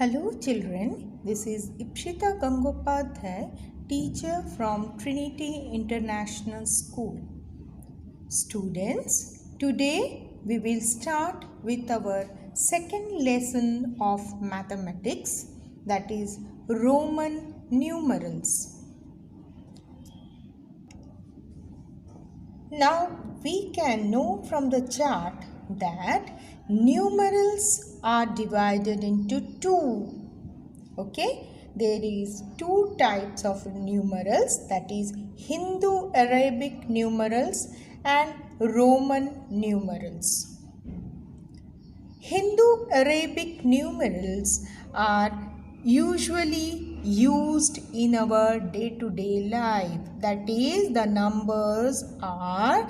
Hello children, this is Ipshita Gangopadhyay, teacher from Trinity International School. Students, today we will start with our second lesson of mathematics, that is Roman numerals. Now we can know from the chart that numerals are divided into two. Okay, there is two types of numerals, that is Hindu Arabic numerals and Roman numerals. Hindu Arabic numerals are usually used in our day-to-day life. That is, the numbers are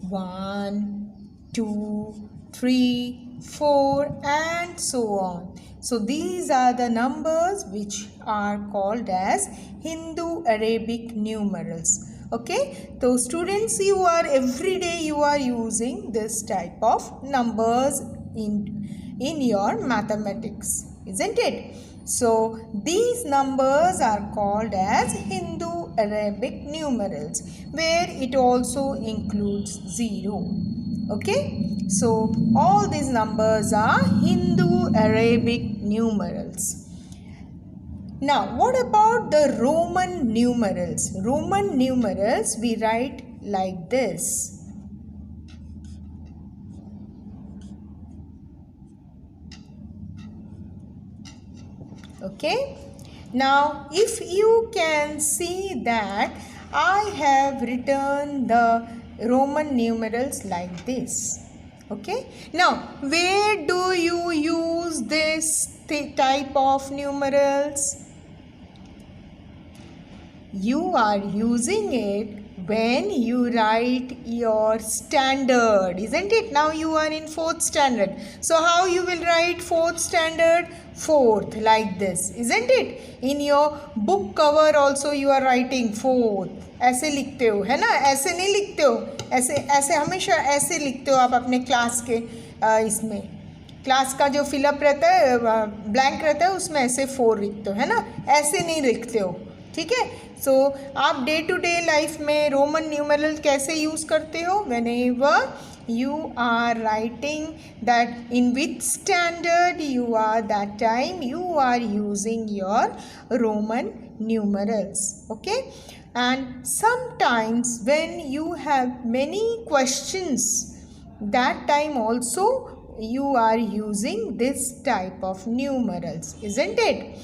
1, 2, 3, 4 and so on. So these are the numbers which are called as Hindu Arabic numerals. Okay, so students, every day you are using this type of numbers in your mathematics, isn't it? So these numbers are called as Hindu Arabic numerals, where it also includes 0. Okay, so all these numbers are Hindu Arabic numerals. Now what about the Roman numerals? Roman numerals we write like this. Okay, now if you can see that I have written the Roman numerals like this. Okay, now where do you use this type of numerals? You are using it when you write your standard, isn't it? Now you are in 4th standard. So how you will write 4th standard? 4th, like this, isn't it? In your book cover also you are writing 4th. ऐसे लिखते हो, है ना? ऐसे नहीं लिखते हो, ऐसे ऐसे हमेशा ऐसे लिखते हो आप अपने क्लास के इसमें क्लास का जो फिलअप रहता है, ब्लैंक रहता है, उसमें ऐसे 4 लिखते हो, है ना? ऐसे नहीं लिखते हो, ठीक है? सो आप डे टू डे लाइफ में रोमन न्यूमरल कैसे यूज़ करते हो? Whenever you are writing that in which standard you are, that time you are using your Roman numerals. Okay, and sometimes when you have many questions, that time also you are using this type of numerals, isn't it?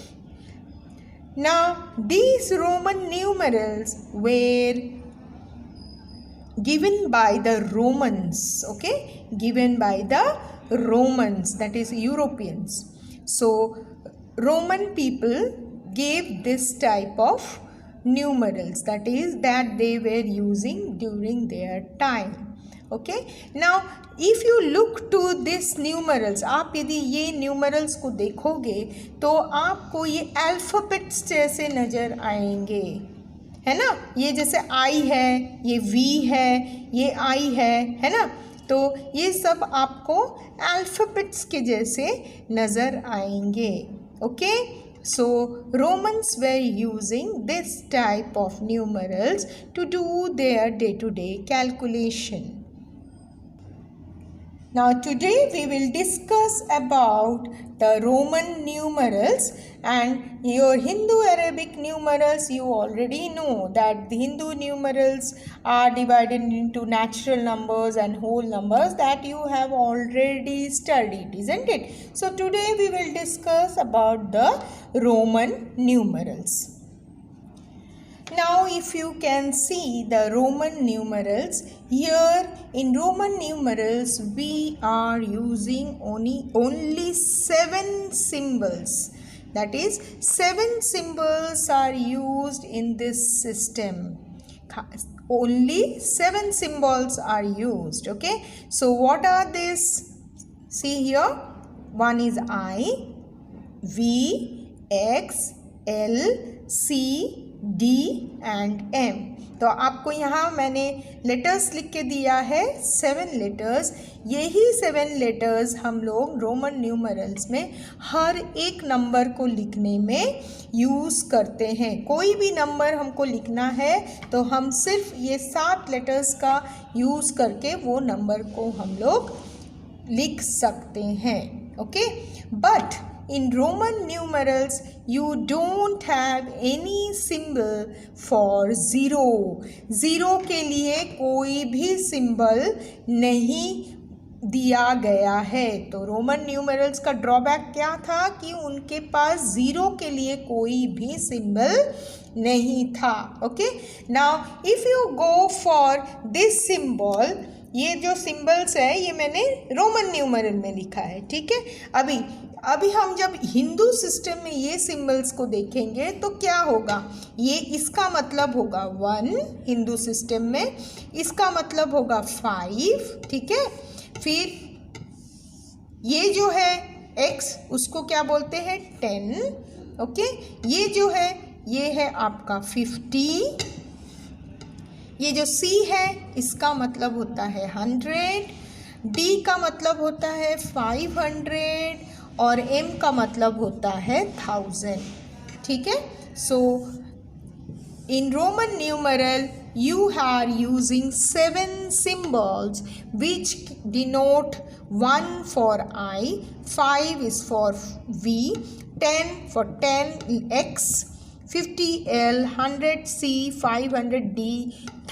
Now these Roman numerals were given by the Romans, okay, given by the Romans, that is Europeans. So Roman people gave this type of numerals, that is that they were using during their time. Okay, now if you look to this numerals, आप यदि ये numerals को देखोगे तो आपको ये alphabets जैसे नज़र आएंगे, है ना? ये जैसे I है, ये V है, ये I है ना? तो ये सब आपको अल्फ़ाबेट्स के जैसे नज़र आएंगे. Okay, so Romans were using this type of numerals to do their day-to-day calculation. Now today we will discuss about the Roman numerals, and your Hindu Arabic numerals. You already know that the Hindu numerals are divided into natural numbers and whole numbers, that you have already studied, isn't it? So today we will discuss about the Roman numerals. Now if you can see the Roman numerals, here in Roman numerals we are using only 7 symbols. That is, 7 symbols are used in this system. Only 7 symbols are used. Okay, so what are these? See here, one is I, V, X, L, C, D and M। तो आपको यहाँ मैंने letters लिख के दिया है 7 letters. यही 7 letters हम लोग रोमन न्यूमरल्स में हर एक नंबर को लिखने में यूज़ करते हैं। कोई भी नंबर हमको लिखना है तो हम सिर्फ ये 7 लेटर्स का यूज़ करके वो नंबर को हम लोग लिख सकते हैं। Okay, but in Roman numerals you don't have any symbol for zero। Zero के लिए कोई भी सिंबल नहीं दिया गया है। तो रोमन न्यूमरल्स का ड्रॉबैक क्या था कि उनके पास ज़ीरो के लिए कोई भी सिंबल नहीं था। Okay, now if you go for this symbol, ये जो सिंबल्स है ये मैंने रोमन न्यूमरल में लिखा है, ठीक है। अभी हम जब हिंदू सिस्टम में ये सिंबल्स को देखेंगे तो क्या होगा, ये इसका मतलब होगा 1 हिंदू सिस्टम में, इसका मतलब होगा 5, ठीक है। फिर ये जो है x, उसको क्या बोलते हैं 10, ओके। ये जो है ये है आपका 50। ये जो C है इसका मतलब होता है 100, D का मतलब होता है 500 और M का मतलब होता है 1000, ठीक है। So in Roman numeral you are using 7 symbols which denote 1 for I, 5 is for V, 10 for 10x, 50L, 100C, 500D,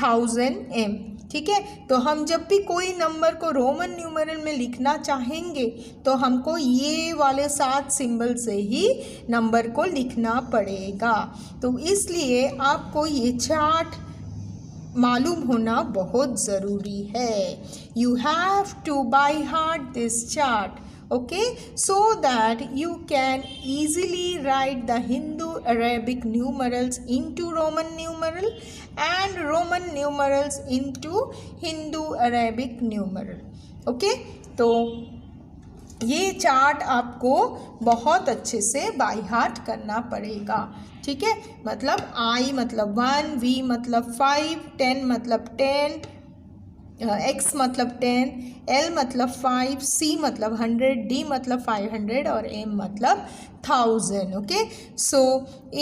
1000M, ठीक है। तो हम जब भी कोई नंबर को रोमन न्यूमरल में लिखना चाहेंगे तो हमको ये वाले 7 सिंबल से ही नंबर को लिखना पड़ेगा। तो इसलिए आपको ये चार्ट मालूम होना बहुत ज़रूरी है। You have to by heart this chart, okay, so that you can easily write the Hindu-Arabic numerals into Roman numeral and Roman numerals into Hindu-Arabic numeral, okay। तो ये चार्ट आपको बहुत अच्छे से बाय हार्ट करना पड़ेगा, ठीक है। मतलब I मतलब 1, V मतलब 5, 10 मतलब 10, x मतलब 10, L मतलब 5, C मतलब 100, D मतलब 500 और M मतलब 1000, okay। So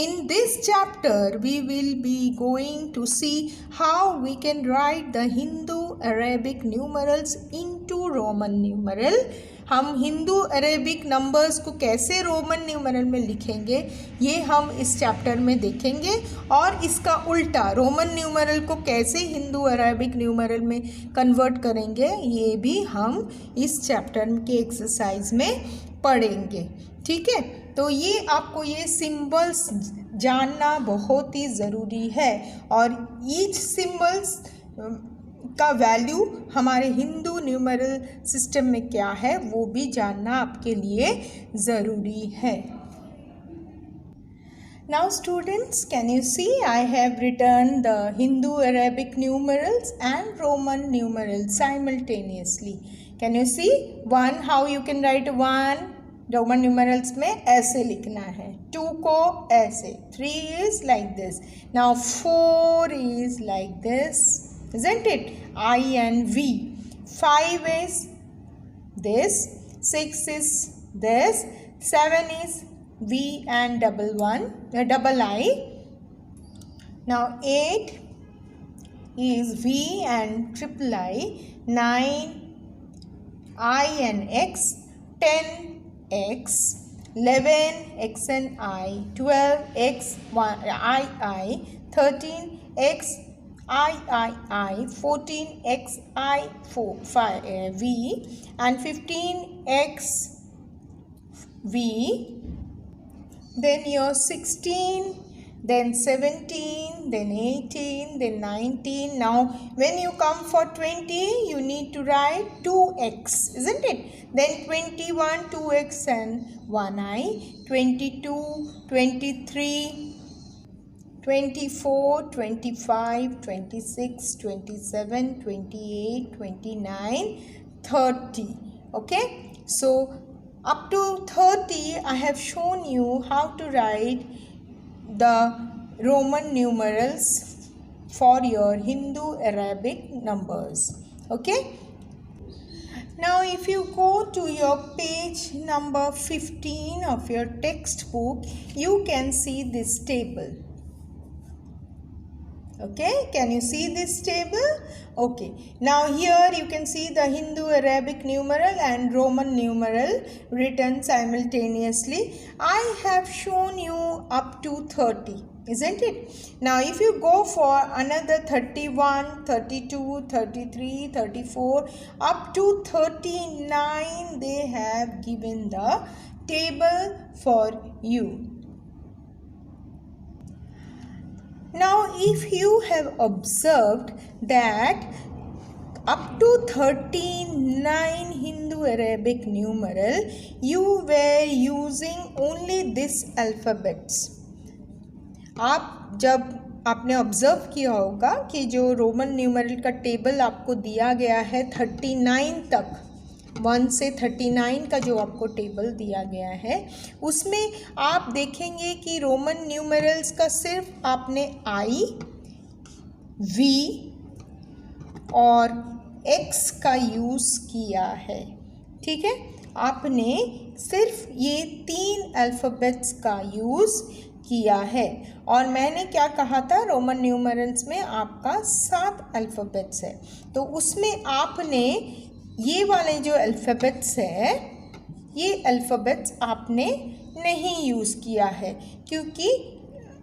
in this chapter we will be going to see how we can write the Hindu-Arabic numerals into Roman numeral। हम हिंदू अरेबिक नंबर्स को कैसे रोमन न्यूमरल में लिखेंगे ये हम इस चैप्टर में देखेंगे, और इसका उल्टा रोमन न्यूमरल को कैसे हिंदू अरेबिक न्यूमरल में कन्वर्ट करेंगे ये भी हम इस चैप्टर के एक्सरसाइज में पढ़ेंगे, ठीक है। तो ये आपको ये सिंबल्स जानना बहुत ही ज़रूरी है, और ईच सिंबल्स का वैल्यू हमारे हिंदू न्यूमरल सिस्टम में क्या है वो भी जानना आपके लिए ज़रूरी है। Now students, can you see I have written the Hindu-Arabic numerals and Roman numerals simultaneously. Can you see 1, how you can write 1 Roman numerals में ऐसे लिखना है, 2 को ऐसे, 3 is like this, now 4 is like this, isn't it, I and V, 5 is this, 6 is this, 7 is V and double I, now 8 is V and triple I, 9 I and X, 10 X, 11 X and I, 12 X I, 13 X I, 14 X I 5 V, and 15 X V, then your 16, then 17, then 18, then 19. Now when you come for 20 you need to write 2x, isn't it? Then 21 2x and 1i, 22, 23, 24, 25, 26, 27, 28, 29, 30. Okay, so up to 30 I have shown you how to write the Roman numerals for your Hindu Arabic numbers. Okay. Now if you go to your page number 15 of your textbook, you can see this table. Okay, can you see this table? Okay, now here you can see the Hindu Arabic numeral and Roman numeral written simultaneously. I have shown you up to 30, isn't it? Now if you go for another 31, 32, 33, 34 up to 39, they have given the table for you. Now if you have observed that up to 39 Hindu Arabic numeral, you were using only this alphabets. आप जब आपने observe किया होगा कि जो Roman numeral का table आपको दिया गया है 39 तक, 1 से 39 का जो आपको टेबल दिया गया है, उसमें आप देखेंगे कि रोमन न्यूमरल्स का सिर्फ आपने I, V और X का यूज़ किया है. ठीक है, आपने सिर्फ ये 3 अल्फ़ाबेट्स का यूज़ किया है. और मैंने क्या कहा था, रोमन न्यूमरल्स में आपका 7 अल्फ़ाबेट्स है, तो उसमें आपने ये वाले जो अल्फ़ाबेट्स है, ये अल्फ़ाबेट्स आपने नहीं यूज़ किया है, क्योंकि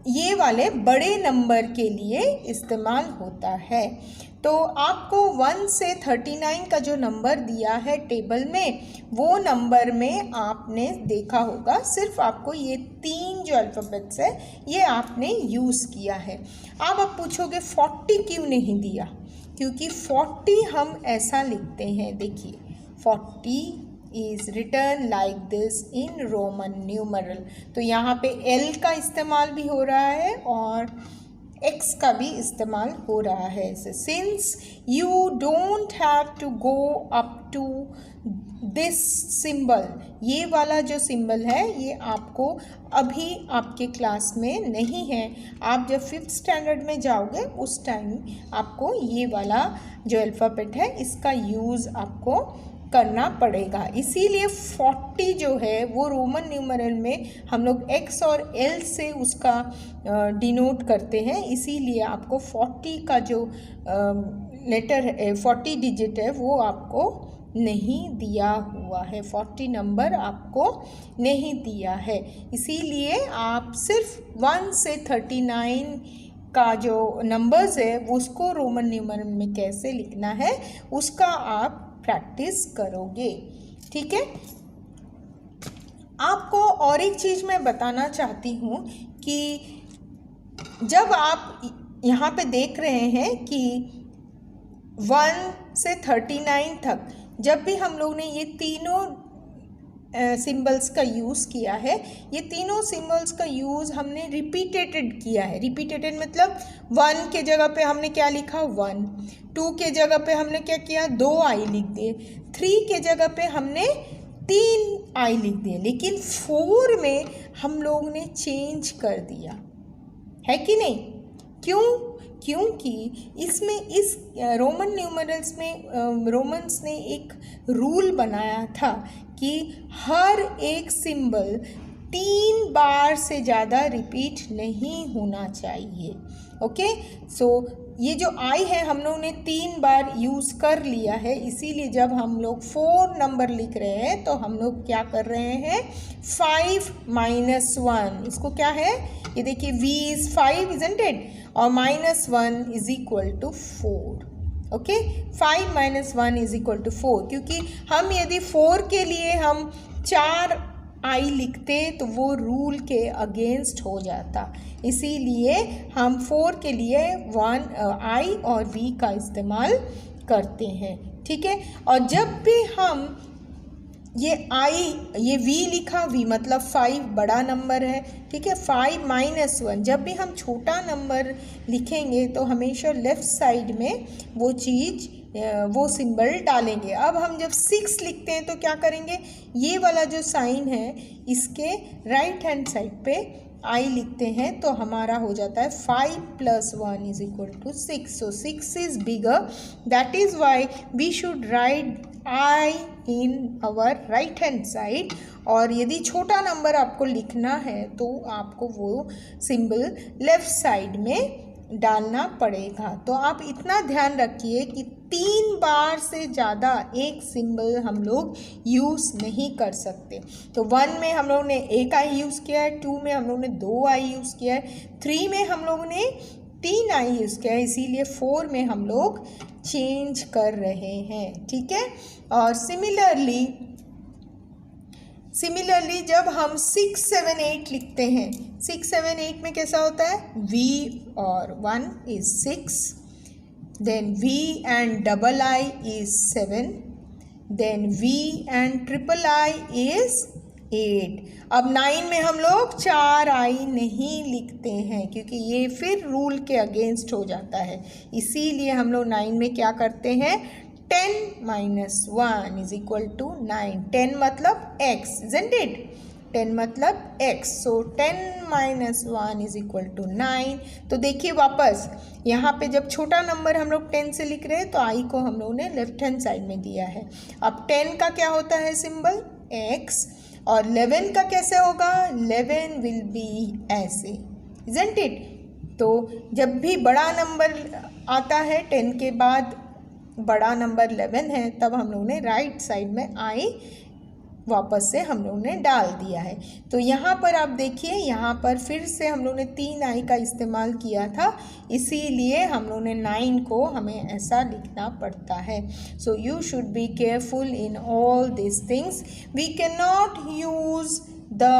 ये वाले बड़े नंबर के लिए इस्तेमाल होता है. तो आपको 1 से 39 का जो नंबर दिया है टेबल में, वो नंबर में आपने देखा होगा सिर्फ आपको ये 3 जो अल्फ़ाबेट्स है ये आपने यूज़ किया है. अब आप पूछोगे 40 क्यों नहीं दिया? क्योंकि 40 हम ऐसा लिखते हैं, देखिए 40 is return like this in Roman numeral. तो यहाँ पे L का इस्तेमाल भी हो रहा है और X का भी इस्तेमाल हो रहा है. Since you don't have to go up to this symbol, ये वाला जो सिंबल है ये आपको अभी आपके क्लास में नहीं है. आप जब 5th स्टैंडर्ड में जाओगे उस टाइम आपको ये वाला जो अल्फ़ाबेट है इसका यूज़ आपको करना पड़ेगा. इसीलिए 40 जो है वो रोमन न्यूमरल में हम लोग X और L से उसका डिनोट करते हैं. इसीलिए आपको 40 का जो लेटर है, 40 डिजिट है, वो आपको नहीं दिया हुआ है. 40 नंबर आपको नहीं दिया है. इसीलिए आप सिर्फ 1 से 39 का जो नंबर्स है उसको रोमन न्यूमरल में कैसे लिखना है उसका आप प्रैक्टिस करोगे. ठीक है, आपको और एक चीज़ मैं बताना चाहती हूँ कि जब आप यहाँ पे देख रहे हैं कि 1 से 39 तक जब भी हम लोग ने ये तीनों सिंबल्स का यूज़ किया है, ये तीनों सिंबल्स का यूज़ हमने रिपीटेटेड किया है. रिपीटेटेड मतलब 1 के जगह पे हमने क्या लिखा 1, 2 के जगह पे हमने क्या किया 2 आई लिख दिए, 3 के जगह पे हमने 3 आई लिख दिए. लेकिन 4 में हम लोग ने चेंज कर दिया है कि नहीं? क्यों? क्योंकि इसमें इस रोमन न्यूमरल्स में रोमन्स ने एक रूल बनाया था कि हर एक सिंबल 3 बार से ज़्यादा रिपीट नहीं होना चाहिए. ओके, सो ये जो आई है हम लोग ने 3 बार यूज़ कर लिया है. इसीलिए जब हम लोग 4 नंबर लिख रहे हैं तो हम लोग क्या कर रहे हैं 5 - 1. इसको क्या है, ये देखिए v इज़ 5 इज़न्ट इट, और -1 is equal to 4. Okay, 5 - 1 is equal to 4. क्योंकि हम यदि 4 के लिए हम 4 आई लिखते तो वो रूल के अगेंस्ट हो जाता. इसीलिए हम 4 के लिए 1 आई और वी का इस्तेमाल करते हैं. ठीक है, और जब भी हम ये ये v लिखा, v मतलब 5 बड़ा नंबर है. ठीक है, 5 - 1 जब भी हम छोटा नंबर लिखेंगे तो हमेशा लेफ़्ट साइड में वो चीज़ वो सिंबल डालेंगे. अब हम जब 6 लिखते हैं तो क्या करेंगे, ये वाला जो साइन है इसके राइट हैंड साइड पे आई लिखते हैं तो हमारा हो जाता है 5 + 1 = 6. So 6 is bigger, that is why we should write I in our right hand side. और यदि छोटा नंबर आपको लिखना है तो आपको वो सिंबल लेफ्ट साइड में डालना पड़ेगा. तो आप इतना ध्यान रखिए कि 3 बार से ज़्यादा एक सिंबल हम लोग यूज़ नहीं कर सकते. तो 1 में हम लोगों ने एक आई यूज़ किया है, 2 में हम लोगों ने 2 आई यूज़ किया है, 3 में हम लोगों ने 3 आई यूज़ किया है, इसीलिए 4 में हम लोग चेंज कर रहे हैं. ठीक है. और सिमिलरली जब हम 6, 7, 8 लिखते हैं, 6, 7, 8 में कैसा होता है? V और 1 is 6, then V and double I is 7, then V and triple I is 8. अब 9 में हम लोग 4 आई नहीं लिखते हैं क्योंकि ये फिर रूल के अगेंस्ट हो जाता है. इसीलिए हम लोग 9 में क्या करते हैं? 10 - 1 = 9. 10 मतलब x, isn't it? 10 मतलब x. सो 10 - 1 = 9. तो देखिए वापस यहाँ पे जब छोटा नंबर हम लोग 10 से लिख रहे हैं तो आई को हम लोगों ने लेफ्ट हैंड साइड में दिया है. अब 10 का क्या होता है सिंबल? x. और 11 का कैसे होगा? 11 विल बी ऐसे, isn't it? तो जब भी बड़ा नंबर आता है 10 के बाद बड़ा नंबर 11 है, तब हम लोगों ने राइट साइड में आई वापस से हम लोगों ने डाल दिया है. तो यहाँ पर आप देखिए, यहाँ पर फिर से हम लोगों ने 3 आई का इस्तेमाल किया था, इसीलिए हम लोगों ने 9 को हमें ऐसा लिखना पड़ता है. So you should be careful in all this things. We can not use the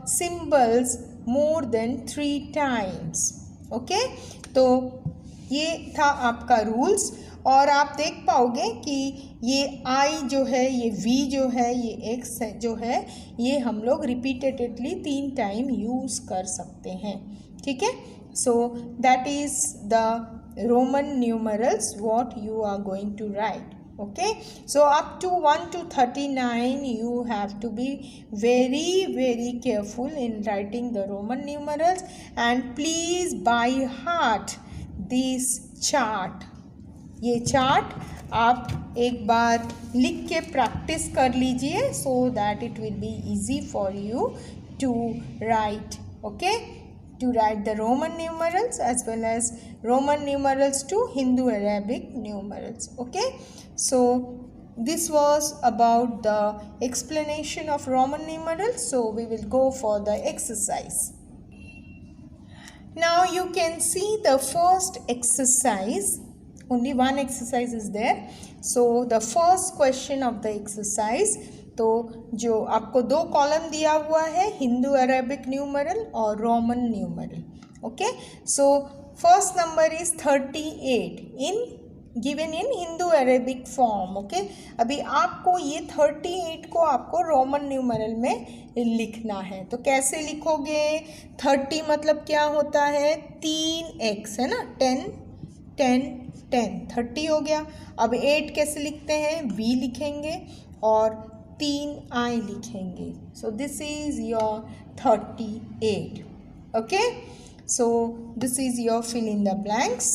symbols more than 3 times. Okay. तो ये था आपका रूल्स. और आप देख पाओगे कि ये आई जो है, ये वी जो है, ये एक्स जो है, ये हम लोग रिपीटेडली 3 टाइम यूज़ कर सकते हैं. ठीक है. So that is the Roman numerals what you are going to write. Okay, so up to 1 to 39 you have to be very careful in writing the Roman numerals, and please by heart this chart. ये chart आप एक बार लिख के practice कर लीजिए so that it will be easy for you to write. Okay, to write the Roman numerals as well as Roman numerals to Hindu Arabic numerals. Okay, so this was about the explanation of Roman numerals. So we will go for the exercise. Now you can see the first exercise. Only one exercise is there. So the first question of the exercise, तो जो आपको 2 column दिया हुआ है, Hindu Arabic numeral और Roman numeral. Okay. So first number is 38 in given in Hindu Arabic form. Okay. अभी आपको ये 38 को आपको रोमन न्यूमरल में लिखना है. तो कैसे लिखोगे? 30 मतलब क्या होता है? 3x है ना. 10 10 10 30 हो गया. अब 8 कैसे लिखते हैं? b लिखेंगे और 3 i लिखेंगे. So this is your 38. Okay. So this is your fill in the blanks.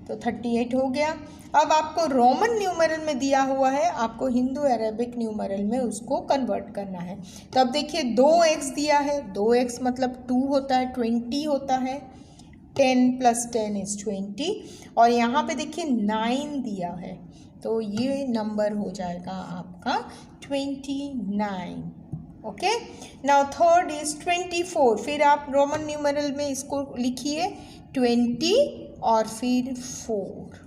तो 38 हो गया. अब आपको रोमन न्यूमरल में दिया हुआ है, आपको हिंदू अरेबिक न्यूमरल में उसको कन्वर्ट करना है. तो अब देखिए 2x दिया है. 2x मतलब 2 होता है, 20 होता है. 10 + 10 is 20. और यहाँ पे देखिए 9 दिया है, तो ये नंबर हो जाएगा आपका 29. ओके. Now third is 24. फिर आप रोमन न्यूमरल में इसको लिखिए 20 और फिर 4.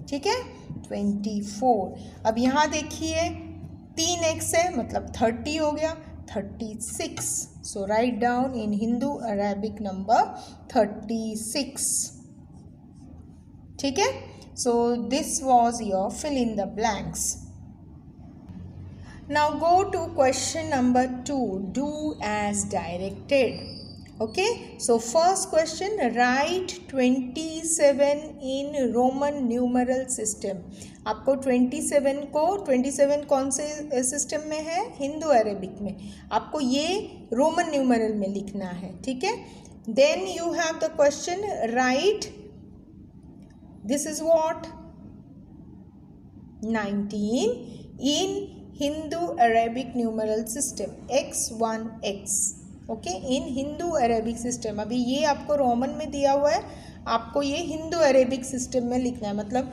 ठीक है. 24. अब यहाँ देखिए 3x है मतलब 30 हो गया. 36. So write down in Hindu Arabic number 36. ठीक है. So this was your fill in the blanks. Now go to question number 2. Do as directed. Okay, so first question, write 27 in Roman numeral system. आपको 27 कौन से system में है? Hindu Arabic में. आपको ये रोमन न्यूमरल में लिखना है, ठीक है. Then you have the question, right, this is what, 19 in Hindu Arabic numeral system, x1x. Okay, in Hindu Arabic system. अभी ये आपको रोमन में दिया हुआ है, आपको ये हिंदू अरेबिक सिस्टम में लिखना है, मतलब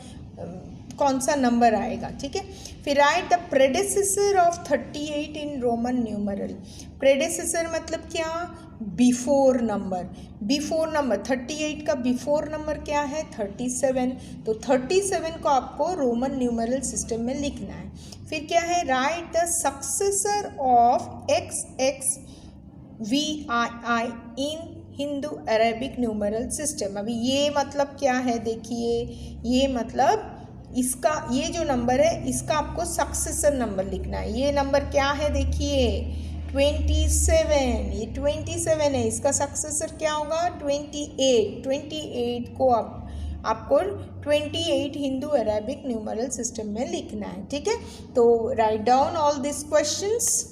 कौन सा नंबर आएगा, ठीक है. फिर right the प्रेडेसेसर of 38 in Roman numeral. प्रेडेसेसर मतलब क्या? Before number. बिफोर नंबर 38 का बिफोर नंबर क्या है? 37. तो 37 को आपको रोमन न्यूमरल सिस्टम में लिखना है. फिर क्या है? Right the successor of XX VII in Hindu Arabic numeral system. अभी ये मतलब क्या है? देखिए, ये मतलब इसका, ये जो नंबर है इसका आपको सक्सेसर नंबर लिखना है. ये नंबर क्या है? देखिए 27. ये 27 है, इसका सक्सेसर क्या होगा? 28. 28 को आपको 28 हिंदू अरेबिक न्यूमरल सिस्टम में लिखना है, ठीक है. तो write down all this questions.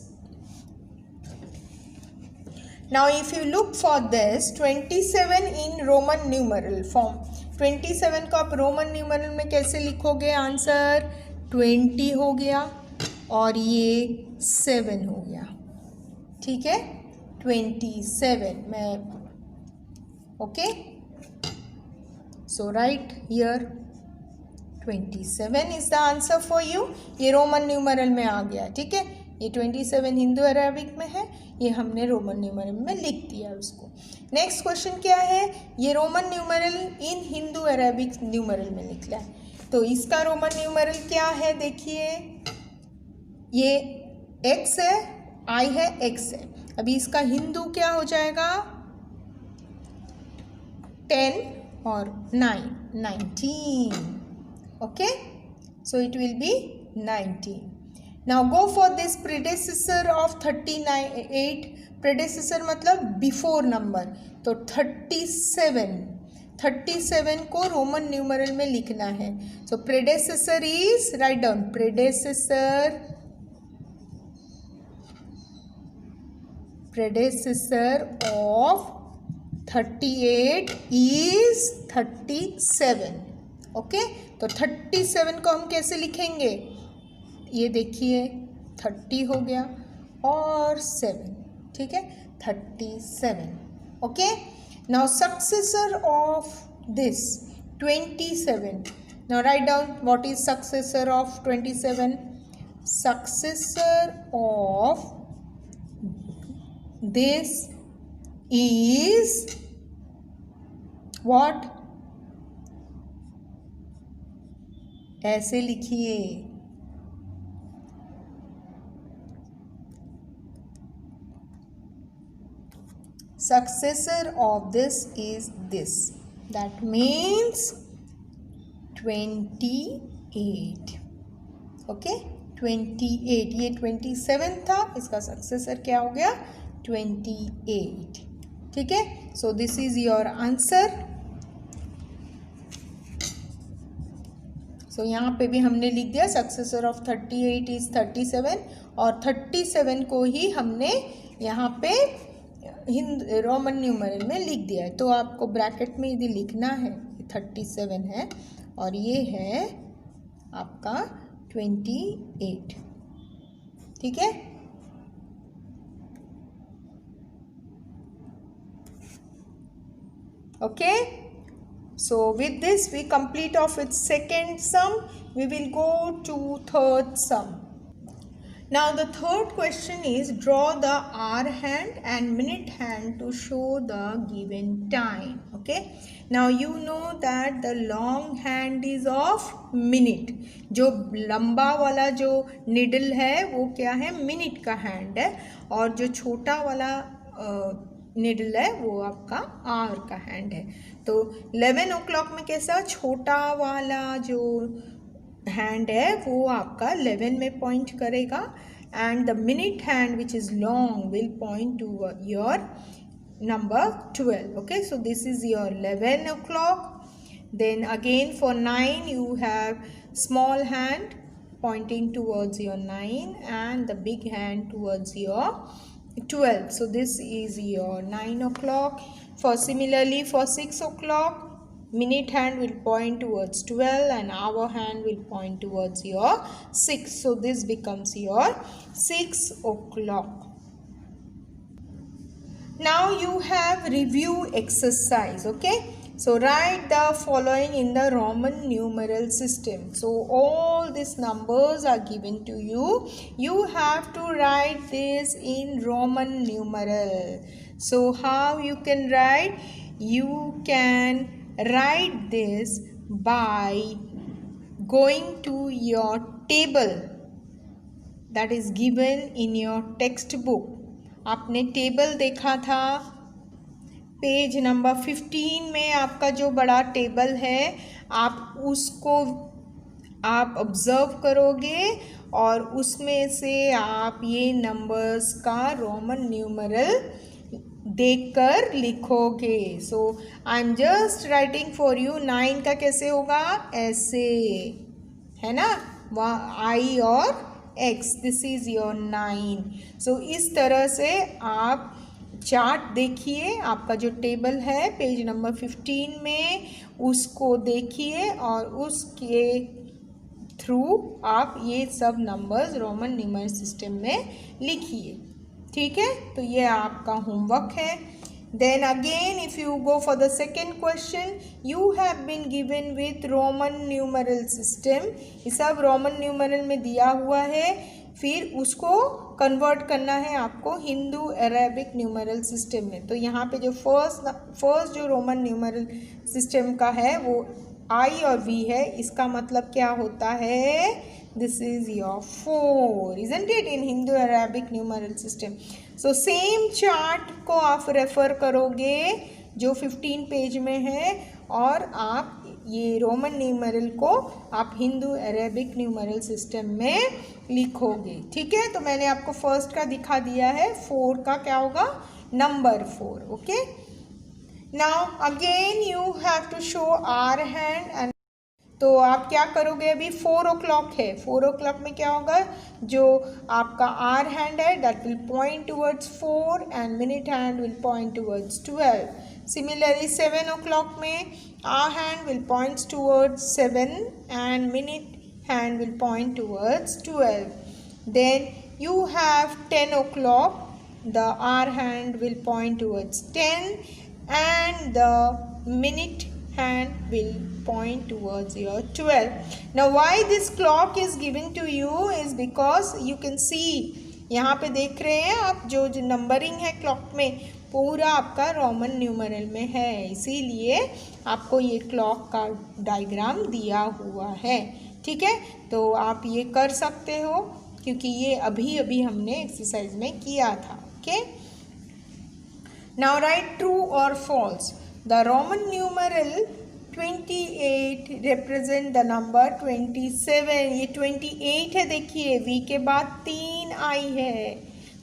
Now if you look for this 27 in Roman numeral form, 27 को आप रोमन न्यूमरल में कैसे लिखोगे? आंसर 20 हो गया और ये 7 हो गया, ठीक है. 27 में, okay. So right here 27 is the answer for you. ये रोमन न्यूमरल में आ गया, ठीक है. ये 27 हिंदू अरेबिक में है, ये हमने रोमन न्यूमरल में लिख दिया उसको. नेक्स्ट क्वेश्चन क्या है? ये रोमन न्यूमरल इन हिंदू अरेबिक न्यूमरल में लिखना है. तो इसका रोमन न्यूमरल क्या है? देखिए, ये x है, I है, x है. अभी इसका हिंदू क्या हो जाएगा? 10 और 9, 19. Okay, so it will be 19. Now go for this predecessor of 38. predecessor मतलब बिफोर नंबर. तो 37 को रोमन न्यूमरल में लिखना है. सो predecessor is, write down, predecessor of 38 is 37. Okay, तो 37 को हम कैसे लिखेंगे? ये देखिए 30 हो गया और 7, ठीक है. 37. Okay, now successor of this 27. Now write down what is successor of 27. Successor of this is what? ऐसे लिखिए, successor of this is this. That means 28. Okay, 28. ये 27 था, इसका सक्सेसर क्या हो गया? 28. ठीक है. So this is your answer. So यहाँ पे भी हमने लिख दिया सक्सेसर ऑफ 38 इज 37 और 37 को ही हमने यहाँ पे रोमन न्यूमरल में लिख दिया है. तो आपको ब्रैकेट में यदि लिखना है 37 है और ये है आपका 28. ठीक है. Okay, so with this we complete off with second sum. We will go to third sum. Now the third question is draw the hour hand and minute hand to show the given time. Okay, now you know that the long hand is of minute. जो लंबा वाला जो needle है वो क्या है? Minute का hand है और जो छोटा वाला निडल है वो आपका आवर का हैंड है. तो 11 o'clock में कैसा छोटा वाला जो हैंड है वो आपका 11 में पॉइंट करेगा and the minute hand which is long will point two your number 12. Okay, so this is your 11 o'clock. Then again for 9 you have small hand pointing towards your 9 and the big hand towards your 12. So this is your 9 o'clock. For similarly for 6 o'clock, minute hand will point towards 12 and hour hand will point towards your 6. So this becomes your 6 o'clock. Now you have review exercise. Okay, so write the following in the Roman numeral system. So all these numbers are given to you. You have to write this in Roman numeral. So how you can write? You can write this by going to your table that is given in your textbook. आपने table देखा था page number 15 में, आपका जो बड़ा table है आप उसको आप ऑब्जर्व करोगे और उसमें से आप ये नंबर्स का रोमन न्यूमरल देखकर लिखोगे. So I am just writing for you. 9 का कैसे होगा? ऐसे है ना, आई और x. This is your 9. सो इस तरह से आप चार्ट देखिए, आपका जो टेबल है पेज नंबर 15 में उसको देखिए और उसके थ्रू आप ये सब नंबर्स रोमन न्यूमरल सिस्टम में लिखिए. ठीक है, तो ये आपका होमवर्क है. Then again if you go for the second question, you have been given with Roman numeral system. ये सब रोमन न्यूमरल में दिया हुआ है. फिर उसको कन्वर्ट करना है आपको हिंदू अरेबिक न्यूमरल सिस्टम में. तो यहाँ पे जो फर्स्ट जो रोमन न्यूमरल सिस्टम का है वो आई और वी है. इसका मतलब क्या होता है? This is your 4, isn't it, in Hindu Arabic numeral system. So same chart को आप रेफ़र करोगे जो 15 पेज में है और आप ये रोमन न्यूमरल को आप हिंदू अरेबिक न्यूमरल सिस्टम में लिखोगे. ठीक है, तो मैंने आपको फर्स्ट का दिखा दिया है. 4 का क्या होगा? Number 4. Okay, now again you have to show are hand and. तो आप क्या करोगे? अभी 4 o'clock है. 4 o'clock में क्या होगा? जो आपका आर हैंड है that will point towards 4 and minute hand will point towards 12. Similarly 7 o'clock में hour hand will points towards 7 and minute hand will point towards 12. Then you have 10 o'clock, the R hand will point towards 10 and the minute hand will point towards your 12. Now why this clock is given to you is because you can see, यहाँ पे देख रहे हैं आप जो numbering है clock में पूरा आपका रोमन न्यूमरल में है, इसीलिए आपको ये क्लॉक का डायग्राम दिया हुआ है। ठीक है, तो आप ये कर सकते हो क्योंकि ये अभी अभी हमने एक्सरसाइज में किया था। ओके, नाउ राइट ट्रू और false. The roman numeral 28 represent the number 27। ये 28 है, देखिए वी के बाद 3 आई है,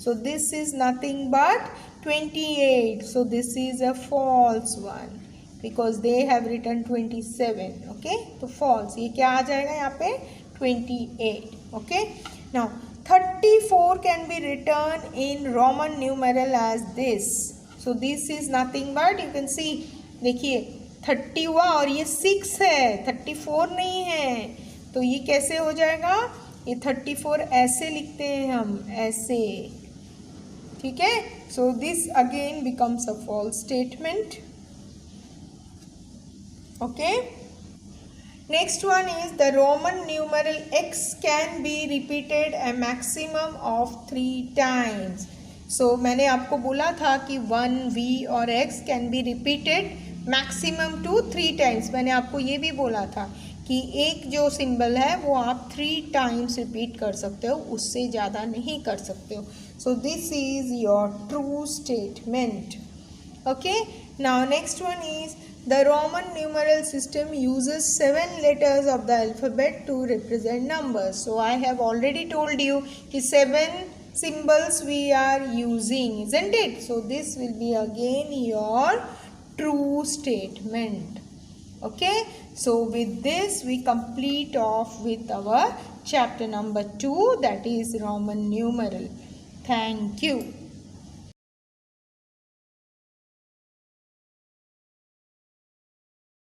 so this is nothing but 28, so this is a false one because they have written 27. okay, तो false, ये क्या आ जाएगा यहाँ पे 28. okay, now 34 can be written in Roman numeral as this, so this is nothing but you can see, देखिए 30 हुआ और ये 6 है, 34 नहीं है, तो ये कैसे हो जाएगा, ये 34 ऐसे लिखते हैं हम, ऐसे। ठीक है, so this again becomes a false statement. okay, next one is the Roman numeral x can be repeated a maximum of 3 times. so मैंने आपको बोला था कि 1 v और x can be repeated maximum to 3 times। मैंने आपको ये भी बोला था कि एक जो सिंबल है वो आप 3 टाइम्स रिपीट कर सकते हो, उससे ज़्यादा नहीं कर सकते हो। So this is your true statement. Okay, now next one is the Roman numeral system uses 7 letters of the alphabet to represent numbers. So I have already told you कि 7 symbols we are using, isn't it? So this will be again your true statement. Okay, so with this we complete off with our chapter number 2, that is Roman numeral. Thank you.